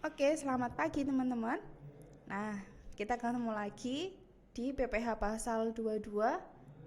Oke, selamat pagi teman-teman. Nah, kita ketemu lagi di PPH pasal 22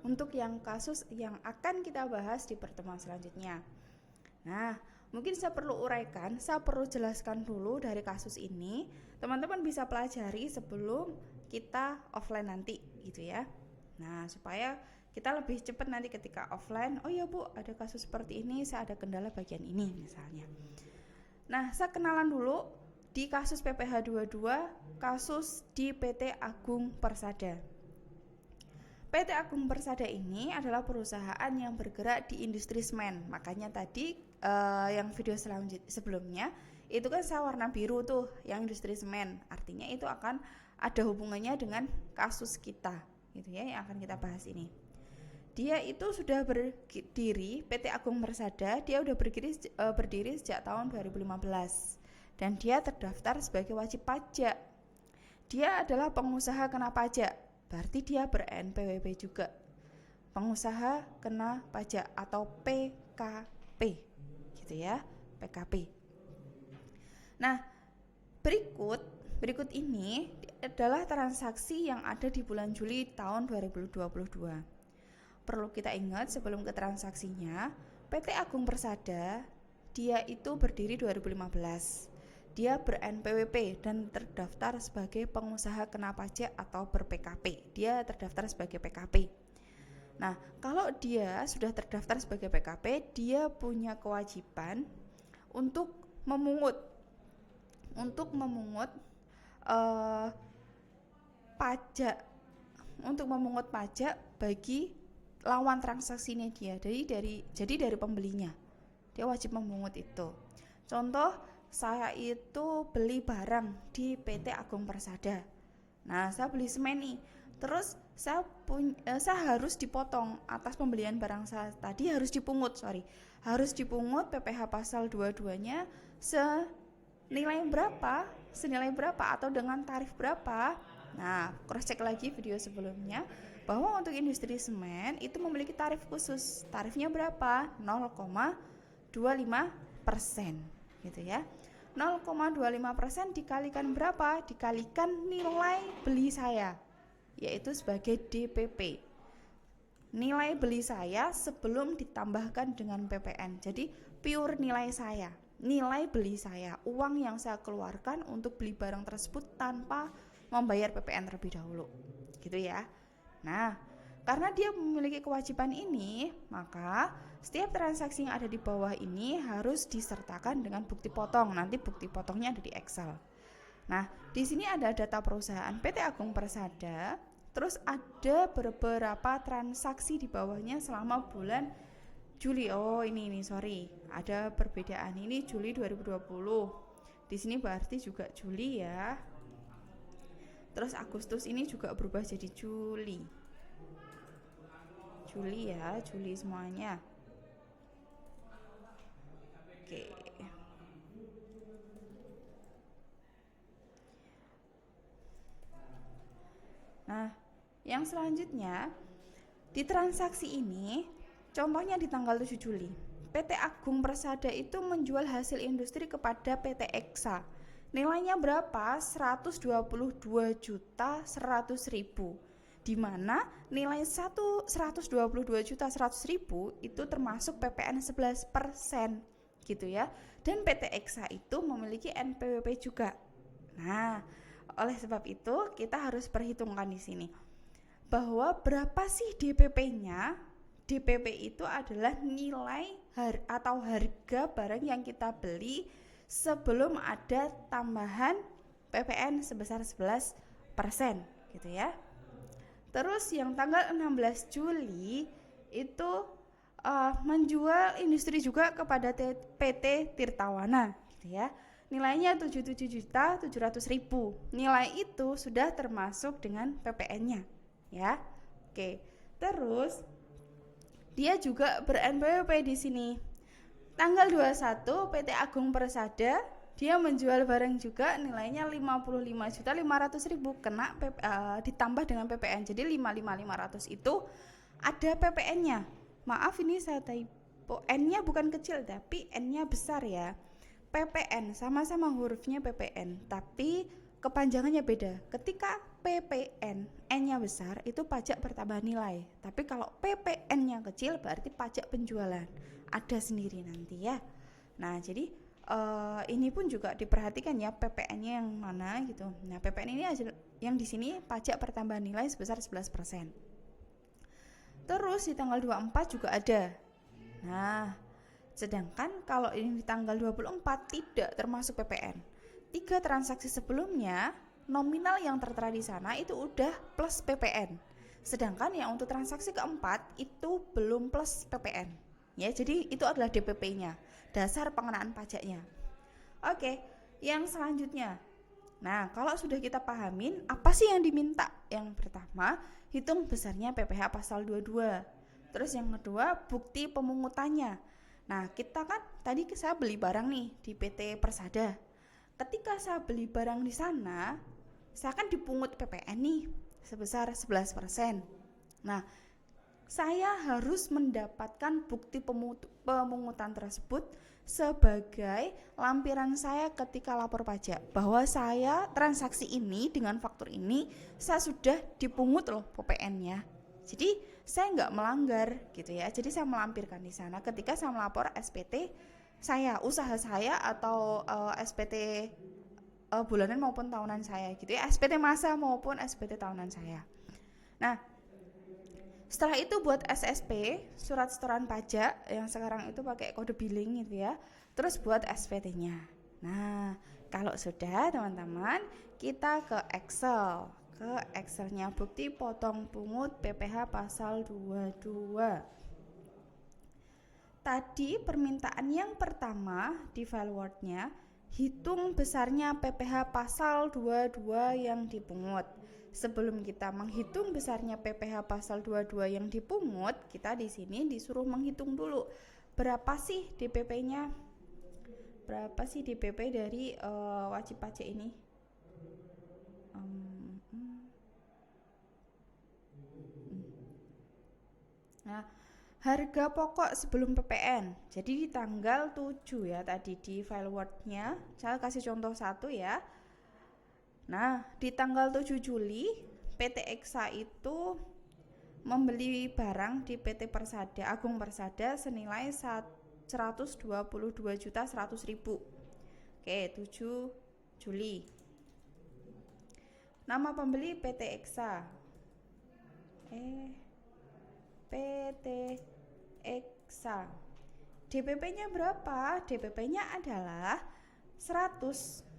untuk yang kasus yang akan kita bahas di pertemuan selanjutnya. Nah, mungkin saya perlu uraikan, saya perlu jelaskan dulu dari kasus ini. Teman-teman bisa pelajari sebelum kita offline nanti gitu ya. Nah, supaya kita lebih cepat nanti ketika offline, oh ya Bu, ada kasus seperti ini, saya ada kendala bagian ini misalnya. Nah, saya kenalan dulu di kasus PPH 22, kasus di PT Agung Persada. PT Agung Persada ini adalah perusahaan yang bergerak di industri semen. Makanya tadi yang video sebelumnya itu kan saya warna biru tuh, yang industri semen. Artinya itu akan ada hubungannya dengan kasus kita, gitu ya, yang akan kita bahas ini. Dia itu sudah berdiri, PT Agung Persada, dia udah berdiri sejak tahun 2015. Dan dia terdaftar sebagai wajib pajak. Dia adalah pengusaha kena pajak, berarti dia ber-NPWP juga. Pengusaha kena pajak atau PKP, gitu ya, PKP. Nah, berikut ini adalah transaksi yang ada di bulan Juli tahun 2022. Perlu kita ingat sebelum ke transaksinya, PT Agung Persada, dia itu berdiri 2015. Dia ber-NPWP dan terdaftar sebagai pengusaha kena pajak atau ber-PKP. Dia terdaftar sebagai PKP. Nah, kalau dia sudah terdaftar sebagai PKP, dia punya kewajiban untuk memungut pajak bagi lawan transaksinya dia. Jadi dari pembelinya. Dia wajib memungut itu. Contoh, saya itu beli barang di PT Agung Persada. Nah, saya beli semen nih. Terus saya harus dipotong atas pembelian barang saya tadi, harus dipungut PPH pasal 22-nya senilai berapa atau dengan tarif berapa. Nah, cross check lagi video sebelumnya bahwa untuk industri semen itu memiliki tarif khusus. Tarifnya berapa? 0,25%, gitu ya. 0,25% dikalikan berapa? Dikalikan nilai beli saya, yaitu sebagai DPP. Nilai beli saya sebelum ditambahkan dengan PPN. Jadi pure nilai saya, nilai beli saya, uang yang saya keluarkan untuk beli barang tersebut tanpa membayar PPN terlebih dahulu, gitu ya. Nah, karena dia memiliki kewajiban ini, maka setiap transaksi yang ada di bawah ini harus disertakan dengan bukti potong. Nanti bukti potongnya ada di Excel. Nah, di sini ada data perusahaan PT Agung Persada. Terus ada beberapa transaksi di bawahnya selama bulan Juli. Oh, ini sorry. Ada perbedaan. Ini Juli 2020. Di sini berarti juga Juli ya. Terus Agustus ini juga berubah jadi Juli. Juli ya, Juli semuanya. Oke. Nah, yang selanjutnya di transaksi ini, contohnya di tanggal 7 Juli, PT Agung Persada itu menjual hasil industri kepada PT Eksa. Nilainya berapa? 122.100.000. Di mana nilai 122.100.000 itu termasuk PPN 11%, gitu ya. Dan PT Eksa itu memiliki NPWP juga. Nah, oleh sebab itu kita harus perhitungkan di sini bahwa berapa sih DPP-nya. DPP itu adalah nilai atau harga barang yang kita beli sebelum ada tambahan PPN sebesar 11%, gitu ya. Terus yang tanggal 16 Juli itu menjual industri juga kepada PT Tirtawana, gitu ya. Nilainya 77.700.000. Nilai itu sudah termasuk dengan PPN-nya, ya. Oke. Terus dia juga ber-NPWP di sini. Tanggal 21 PT Agung Persada dia menjual barang juga nilainya 55.500.000 kena ditambah dengan PPN. Jadi 55.500 itu ada PPN-nya. Maaf ini saya typo, N-nya bukan kecil tapi N-nya besar ya. PPN sama-sama hurufnya PPN, tapi kepanjangannya beda. Ketika PPN N-nya besar itu pajak pertambahan nilai, tapi kalau PPN-nya kecil berarti pajak penjualan. Ada sendiri nanti ya. Nah, jadi ini pun juga diperhatikan ya PPN-nya yang mana gitu. Nah, PPN ini yang di sini pajak pertambahan nilai sebesar 11%. Terus di tanggal 24 juga ada. Nah, sedangkan kalau ini di tanggal 24 tidak termasuk PPN. 3 transaksi sebelumnya nominal yang tertera di sana itu udah plus PPN. Sedangkan yang untuk transaksi keempat itu belum plus PPN. Ya, jadi itu adalah DPP-nya, dasar pengenaan pajaknya. Oke, yang selanjutnya. Nah, kalau sudah kita pahamin apa sih yang diminta? Yang pertama, hitung besarnya PPh pasal 22. Terus yang kedua, bukti pemungutannya. Nah, kita kan tadi saya beli barang nih di PT Persada. Ketika saya beli barang di sana, saya kan dipungut PPN nih sebesar 11%. Nah, saya harus mendapatkan bukti pemungutan tersebut sebagai lampiran saya ketika lapor pajak bahwa saya transaksi ini dengan faktur ini saya sudah dipungut loh PPN-nya. Jadi saya nggak melanggar gitu ya. Jadi saya melampirkan di sana ketika saya melapor SPT saya, usaha saya atau SPT bulanan maupun tahunan saya gitu ya, SPT masa maupun SPT tahunan saya. Nah, setelah itu buat SSP, surat setoran pajak yang sekarang itu pakai kode billing gitu ya. Terus buat SPT-nya. Nah, kalau sudah teman-teman, kita ke Excel. Ke Excel-nya bukti potong pungut PPh pasal 22. Tadi permintaan yang pertama di file Word-nya, hitung besarnya PPh pasal 22 yang dipungut. Sebelum kita menghitung besarnya PPh pasal 22 yang dipungut, kita di sini disuruh menghitung dulu berapa sih DPP-nya. Berapa sih DPP dari wajib pajak ini? Nah, harga pokok sebelum PPN. Jadi di tanggal 7 ya tadi di file Word-nya. Saya kasih contoh satu ya. Nah, di tanggal 7 Juli, PT Eksa itu membeli barang di PT Persada, Agung Persada senilai 122.100.000. Oke, 7 Juli. Nama pembeli PT Eksa. PT Eksa. DPP-nya berapa? DPP-nya adalah 100%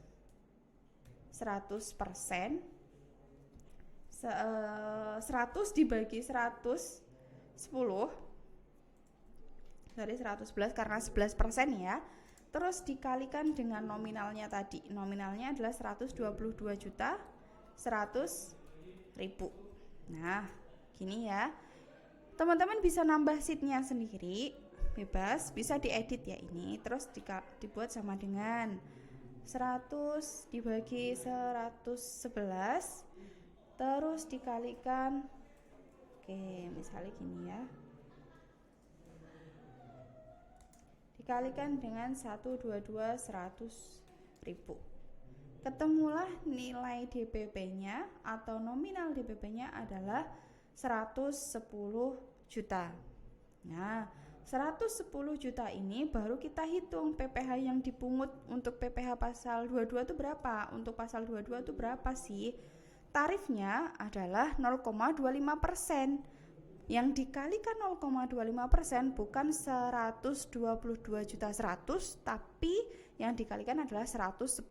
100 dibagi 110 dari 111 karena 11% ya. Terus dikalikan dengan nominalnya tadi. Nominalnya adalah 122.100.000. Nah, gini ya. Teman-teman bisa nambah sheet-nya sendiri, bebas, bisa diedit ya ini. Terus dibuat sama dengan 100 dibagi 111 terus dikalikan, oke misalnya gini ya, dikalikan dengan 122.100.000, ketemulah nilai DPP-nya atau nominal DPP-nya adalah 110 juta. Nah, 110 juta ini baru kita hitung PPh yang dipungut. Untuk PPh pasal 22 itu berapa? Untuk pasal 22 itu berapa sih? Tarifnya adalah 0,25%. Yang dikalikan 0,25% bukan 122.100.000, tapi yang dikalikan adalah 110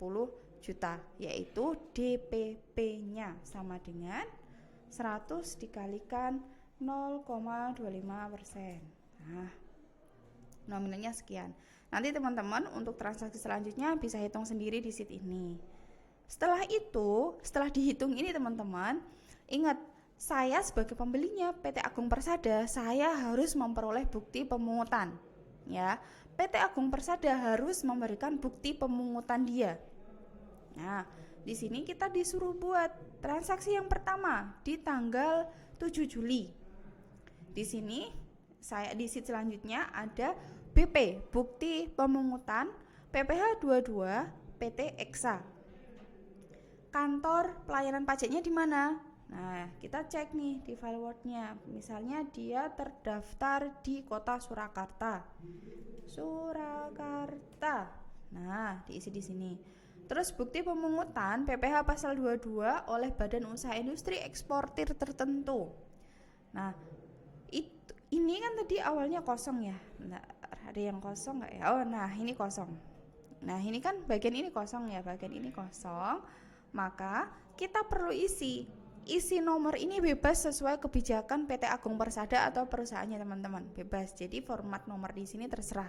juta, yaitu DPP-nya sama dengan 100 dikalikan 0,25%. Nah, nominalnya sekian. Nanti teman-teman untuk transaksi selanjutnya bisa hitung sendiri di sheet ini. Setelah itu, setelah dihitung ini teman-teman, ingat saya sebagai pembelinya PT Agung Persada, saya harus memperoleh bukti pemungutan. Ya, PT Agung Persada harus memberikan bukti pemungutan dia. Nah, di sini kita disuruh buat transaksi yang pertama di tanggal 7 Juli. di sini di sheet selanjutnya ada BP, bukti pemungutan PPh 22 PT Eksa. Kantor pelayanan pajaknya di mana? Nah, kita cek nih di file Word-nya. Misalnya dia terdaftar di Kota Surakarta. Nah, diisi di sini. Terus bukti pemungutan PPh pasal 22 oleh Badan Usaha Industri Eksportir tertentu. Nah, ini kan tadi awalnya kosong ya. Nah, ada yang kosong nggak ya? Oh, nah ini kosong. Nah, ini kan bagian ini kosong ya, bagian ini kosong. Maka kita perlu isi nomor ini bebas sesuai kebijakan PT Agung Persada atau perusahaannya teman-teman, bebas. Jadi format nomor di sini terserah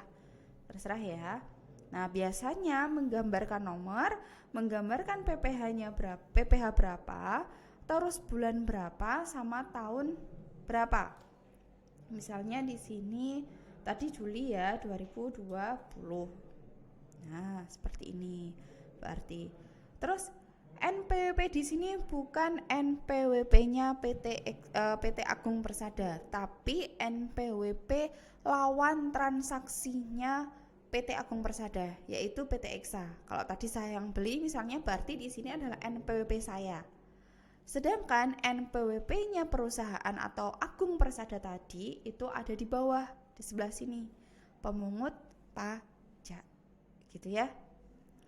ya. Nah, biasanya menggambarkan nomor, menggambarkan PPh-nya berapa, terus bulan berapa sama tahun berapa. Misalnya di sini tadi Juli ya 2020. Nah, seperti ini. Berarti terus NPWP di sini bukan NPWP-nya PT Agung Persada, tapi NPWP lawan transaksinya PT Agung Persada, yaitu PT Eksa. Kalau tadi saya yang beli misalnya, berarti di sini adalah NPWP saya. Sedangkan NPWP-nya perusahaan atau Agung Persada tadi itu ada di bawah, di sebelah sini, pemungut pajak, gitu ya.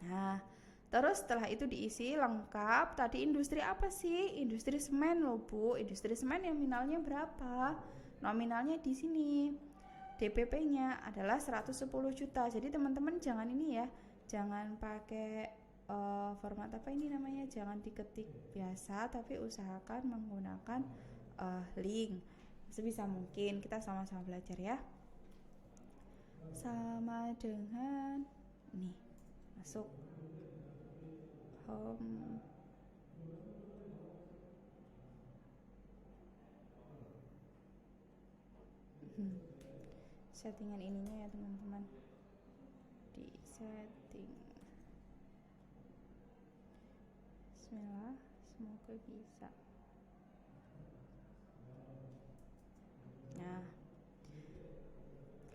Nah, terus setelah itu diisi lengkap. Tadi industri apa sih? Industri semen loh Bu. Industri semen nominalnya berapa? Nominalnya di sini. DPP-nya adalah 110 juta. Jadi teman-teman jangan ini ya, jangan pakai format apa ini namanya, jangan diketik biasa, tapi usahakan menggunakan link sebisa mungkin. Kita sama-sama belajar ya. Sama dengan nih, masuk home. Settingan ininya ya teman-teman, di setting. Bismillah, semoga bisa. Nah,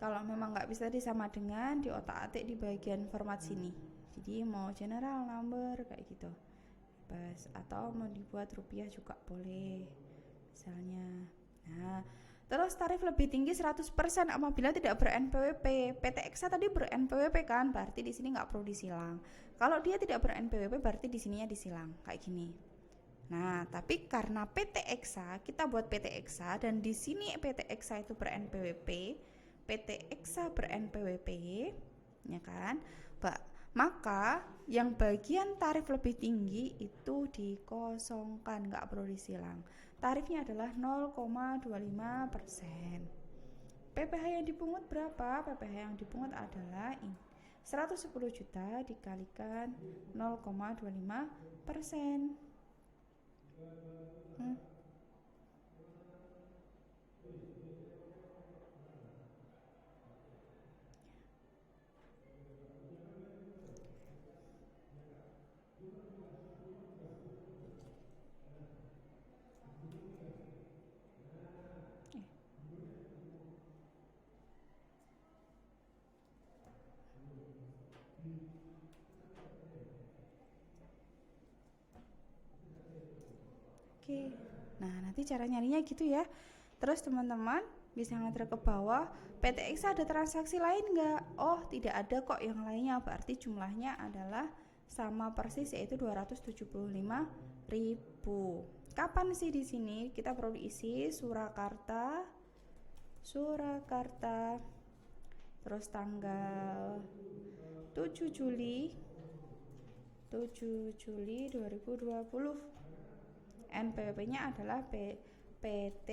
kalau memang nggak bisa disama dengan, di otak-atik di bagian format sini. Jadi mau general number kayak gitu, bebas. Atau mau dibuat rupiah juga boleh, misalnya. Nah, terus tarif lebih tinggi 100% apabila tidak ber-NPWP. PT Eksa tadi ber-NPWP kan, berarti di sini nggak perlu disilang. Kalau dia tidak ber-NPWP berarti di sininya disilang kayak gini. Nah, tapi karena PT Eksa, kita buat PT Eksa dan di sini PT Eksa itu ber-NPWP, PT Eksa ber-NPWP, ya kan? Maka yang bagian tarif lebih tinggi itu dikosongkan, nggak perlu disilang. Tarifnya adalah 0,25%. PPh yang dipungut berapa? PPh yang dipungut adalah 110 juta dikalikan 0,25%. Oke. Nah, nanti cara nyarinya gitu ya. Terus teman-teman bisa ngeter ke bawah, PT Eksa ada transaksi lain nggak? Oh, tidak ada kok yang lainnya. Berarti jumlahnya adalah sama persis, yaitu 275.000. Kapan sih di sini? Kita perlu isi Surakarta. Terus tanggal 7 Juli 2020. NPWP-nya adalah PT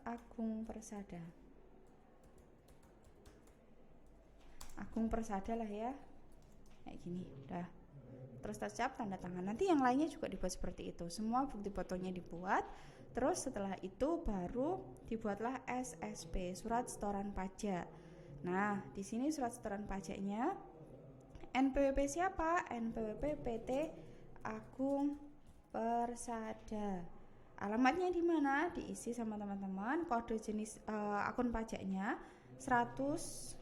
Agung Persada. Agung Persada lah ya. Kayak gini, udah. Terus touch-up, tanda tangan. Nanti yang lainnya juga dibuat seperti itu. Semua bukti fotonya dibuat. Terus setelah itu baru dibuatlah SSP, surat setoran pajak. Nah, di sini surat setoran pajaknya NPWP siapa? NPWP PT Agung Persada. Alamatnya di mana? Diisi sama teman-teman. Kode jenis akun pajaknya 100.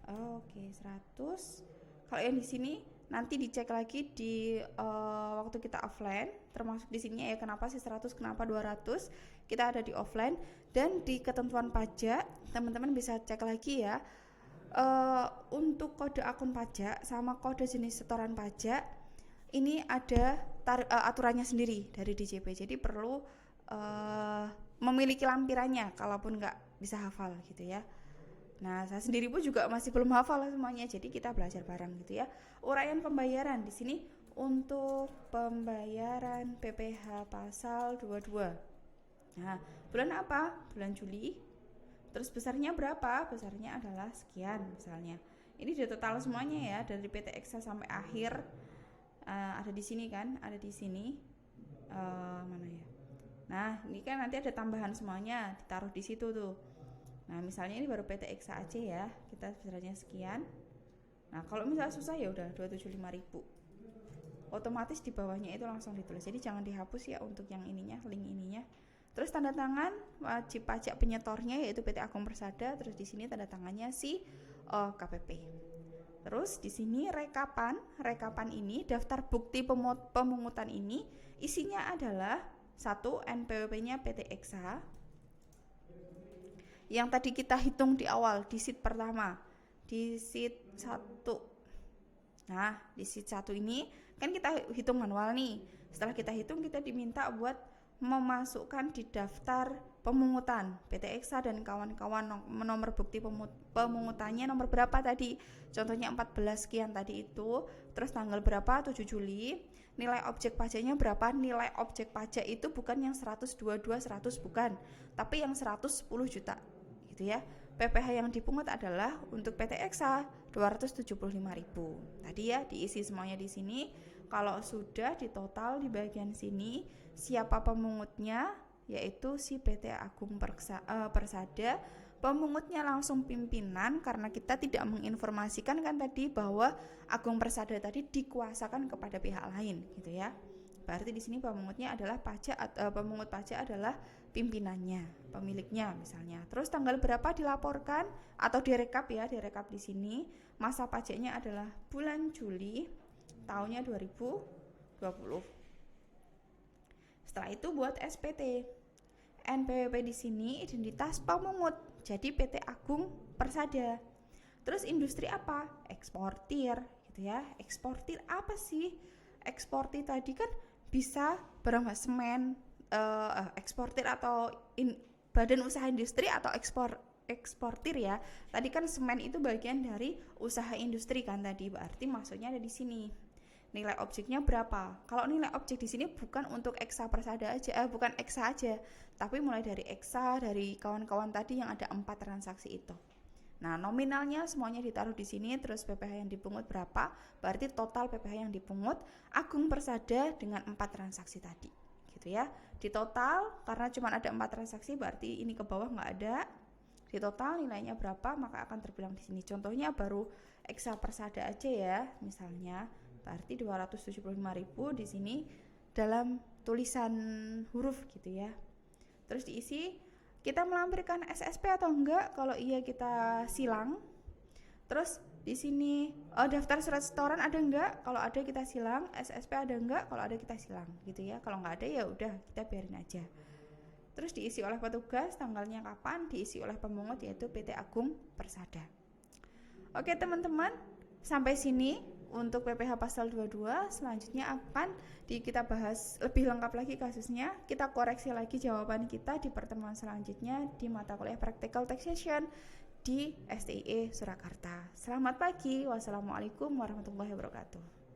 Oke, 100. Kalau yang di sini nanti dicek lagi di waktu kita offline, termasuk di sini ya, kenapa sih 100, kenapa 200? Kita ada di offline, dan di ketentuan pajak teman-teman bisa cek lagi ya. Untuk kode akun pajak sama kode jenis setoran pajak ini ada aturannya sendiri dari DJP, jadi perlu memiliki lampirannya kalaupun nggak bisa hafal gitu ya. Nah, saya sendiri pun juga masih belum hafal semuanya, jadi kita belajar bareng gitu ya. Uraian pembayaran di sini untuk pembayaran PPh pasal 22. Nah, bulan apa? Bulan Juli. Terus besarnya berapa? Besarnya adalah sekian misalnya. Ini udah total semuanya ya, dari PT Eksa sampai akhir. Ada di sini kan? Ada di sini. Mana ya? Nah, ini kan nanti ada tambahan semuanya, ditaruh di situ tuh. Nah, misalnya ini baru PT Eksa aja ya, kita besarnya sekian. Nah, kalau misalnya susah ya udah 275.000. Otomatis di bawahnya itu langsung ditulis. Jadi jangan dihapus ya untuk yang ininya, link ininya. Terus tanda tangan wajib pajak penyetornya yaitu PT Agung Persada. Terus di sini tanda tangannya si KPP. Terus di sini rekapan ini daftar bukti pemungutan ini isinya adalah 1 NPWP-nya PT Eksa yang tadi kita hitung di awal di sheet pertama, di sheet 1. Nah, di sheet 1 ini kan kita hitung manual nih. Setelah kita hitung, kita diminta buat memasukkan di daftar pemungutan PT Eksa dan kawan-kawan nomor bukti pemungutannya nomor berapa tadi, contohnya 14 sekian tadi itu, terus tanggal berapa, 7 Juli, nilai objek pajaknya berapa. Nilai objek pajak itu bukan yang 122 100 bukan, tapi yang 110 juta gitu ya. PPh yang dipungut adalah untuk PT Eksa 275.000 tadi ya, diisi semuanya di sini. Kalau sudah ditotal di bagian sini, siapa pemungutnya, yaitu si PT Agung Persada. Pemungutnya langsung pimpinan karena kita tidak menginformasikan kan tadi bahwa Agung Persada tadi dikuasakan kepada pihak lain gitu ya. Berarti di sini pemungutnya adalah pemungut pajak adalah pimpinannya, pemiliknya misalnya. Terus tanggal berapa dilaporkan atau direkap ya, direkap di sini. Masa pajaknya adalah bulan Juli tahunnya 2020. Setelah itu buat SPT. NPWP di sini identitas pemungut. Jadi PT Agung Persada. Terus industri apa? Eksportir gitu ya. Eksportir apa sih? Eksportir tadi kan bisa barang semen, eksportir atau badan usaha industri atau eksportir ya. Tadi kan semen itu bagian dari usaha industri kan tadi, berarti maksudnya ada di sini. Nilai objeknya berapa? Kalau nilai objek di sini bukan untuk Eksa Persada aja, bukan Eksa aja, tapi mulai dari Eksa, dari kawan-kawan tadi yang ada 4 transaksi itu. Nah, nominalnya semuanya ditaruh di sini, terus PPh yang dipungut berapa? Berarti total PPh yang dipungut Agung Persada dengan 4 transaksi tadi. Gitu ya. Di total karena cuma ada 4 transaksi, berarti ini ke bawah nggak ada. Di total nilainya berapa, maka akan terbilang di sini. Contohnya baru Eksa Persada aja ya, misalnya. Berarti 275.000 di sini dalam tulisan huruf gitu ya. Terus diisi, kita melampirkan SSP atau enggak? Kalau iya kita silang. Terus di sini daftar surat setoran ada enggak? Kalau ada kita silang. SSP ada enggak? Kalau ada kita silang gitu ya. Kalau enggak ada ya udah kita biarin aja. Terus diisi oleh petugas, tanggalnya kapan? Diisi oleh pemungut yaitu PT Agung Persada. Oke teman-teman, sampai sini untuk PPh pasal 22. Selanjutnya akan kita bahas lebih lengkap lagi kasusnya. Kita koreksi lagi jawaban kita di pertemuan selanjutnya di mata kuliah Practical Taxation di STIE Surakarta. Selamat pagi. Wassalamualaikum warahmatullahi wabarakatuh.